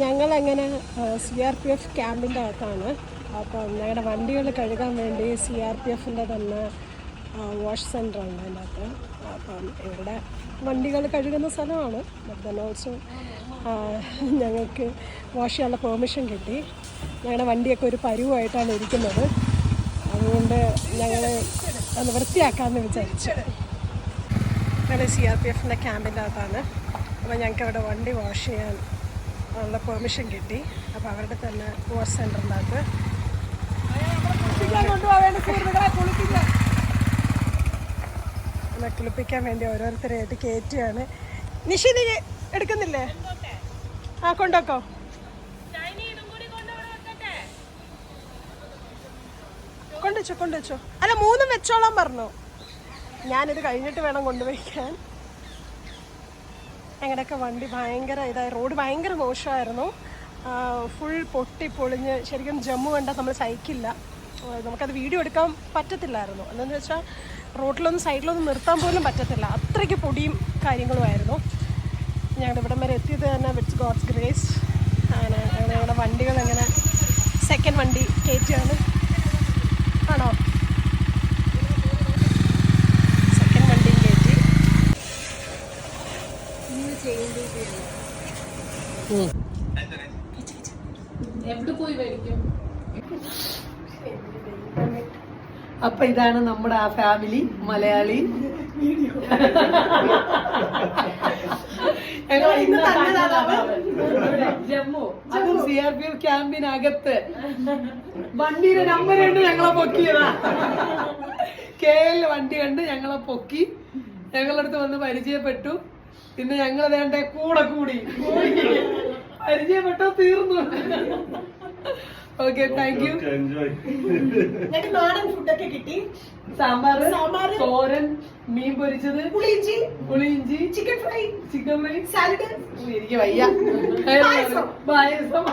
ഞങ്ങളങ്ങനെ CRPF ക്യാമ്പിൻ്റെ അകത്താണ്. അപ്പം ഞങ്ങളുടെ വണ്ടികൾ കഴുകാൻ വേണ്ടി CRPFൻ്റെ തന്നെ വാഷ് സെൻ്റർ ഉണ്ട് അതിൻ്റെ അകത്ത്. അപ്പം ഇവിടെ വണ്ടികൾ കഴുകുന്ന സ്ഥലമാണ്. ബട്ട് ദെൻ ഓൾസോ ഞങ്ങൾക്ക് വാഷ് ചെയ്യാനുള്ള പെർമിഷൻ കിട്ടി. ഞങ്ങളുടെ വണ്ടിയൊക്കെ ഒരു പരുവായിട്ടാണ് ഇരിക്കുന്നത്. അതുകൊണ്ട് ഞങ്ങൾ അത് വൃത്തിയാക്കാമെന്ന് വിചാരിച്ചു. ഞങ്ങൾ CRPFൻ്റെ ക്യാമ്പിൻ്റെ അകത്താണ്. അപ്പോൾ ഞങ്ങൾക്ക് അവിടെ വണ്ടി വാഷ് ചെയ്യാൻ ഉള്ള പെർമിഷൻ കിട്ടി. അപ്പോൾ അവരുടെ തന്നെ വാഷ് സെൻ്ററിൻ്റെ അകത്ത് കുളിപ്പിക്കാൻ വേണ്ടി ഓരോരുത്തരായിട്ട് കയറ്റുകയാണ്. നിഷി നീ എടുക്കുന്നില്ലേ? ആ കൊണ്ടുവെക്കോ. കൊണ്ടുവച്ചോ. അല്ല 3 വെച്ചോളാൻ പറഞ്ഞു. ഞാനിത് കഴിഞ്ഞിട്ട് വേണം കൊണ്ടുവയ്ക്കാൻ. ഞങ്ങളുടെയൊക്കെ വണ്ടി ഭയങ്കര ഇതായി. റോഡ് ഭയങ്കര മോശമായിരുന്നു. ഫുൾ പൊളിഞ്ഞ് ശരിക്കും ജമ്മു കണ്ടാൽ നമ്മൾ സഹിക്കില്ല. നമുക്കത് വീഡിയോ എടുക്കാൻ പറ്റത്തില്ലായിരുന്നു. എന്താണെന്ന് വെച്ചാൽ റോഡിലൊന്നും സൈഡിലൊന്നും നിർത്താൻ പോലും പറ്റത്തില്ല. അത്രയ്ക്ക് പൊടിയും കാര്യങ്ങളുമായിരുന്നു. ഞങ്ങളുടെ ഇവിടം വരെ എത്തിയത് തന്നെ വിറ്റ്സ് ഗോഡ്സ് ഗ്രേസ്. അങ്ങനെ ഞങ്ങളുടെ വണ്ടികൾ അങ്ങനെ സെക്കൻഡ് വണ്ടി കയറ്റുകയാണ്. ആണോ? സെക്കൻഡ് വണ്ടിയും കയറ്റി. എവിടെ പോയി മേടിക്കും? അപ്പൊ ഇതാണ് നമ്മുടെ ആ ഫാമിലി മലയാളി. ജമ്മു അതും CRPF ക്യാമ്പിനകത്ത് വണ്ടിയുടെ നമ്പർ കണ്ട് ഞങ്ങളെ പൊക്കിയതാ. KL വണ്ടി കണ്ട് ഞങ്ങളെ പൊക്കി. ഞങ്ങളടുത്ത് വന്ന് പരിചയപ്പെട്ടു. പിന്നെ ഞങ്ങൾ വേണ്ട കൂടെ കൂടി പരിചയപ്പെട്ടോ തീർന്നു. Okay, thank you. ഞങ്ങൾക്ക് നാടൻ ഫുഡൊക്കെ കിട്ടി. സാമ്പാർ, തോരൻ, മീൻ പൊരിച്ചത്, പുളിയിഞ്ചി, ചിക്കൻ ഫ്രൈ, സാലഡ്. എനിക്ക് വയ്യ. പായസം.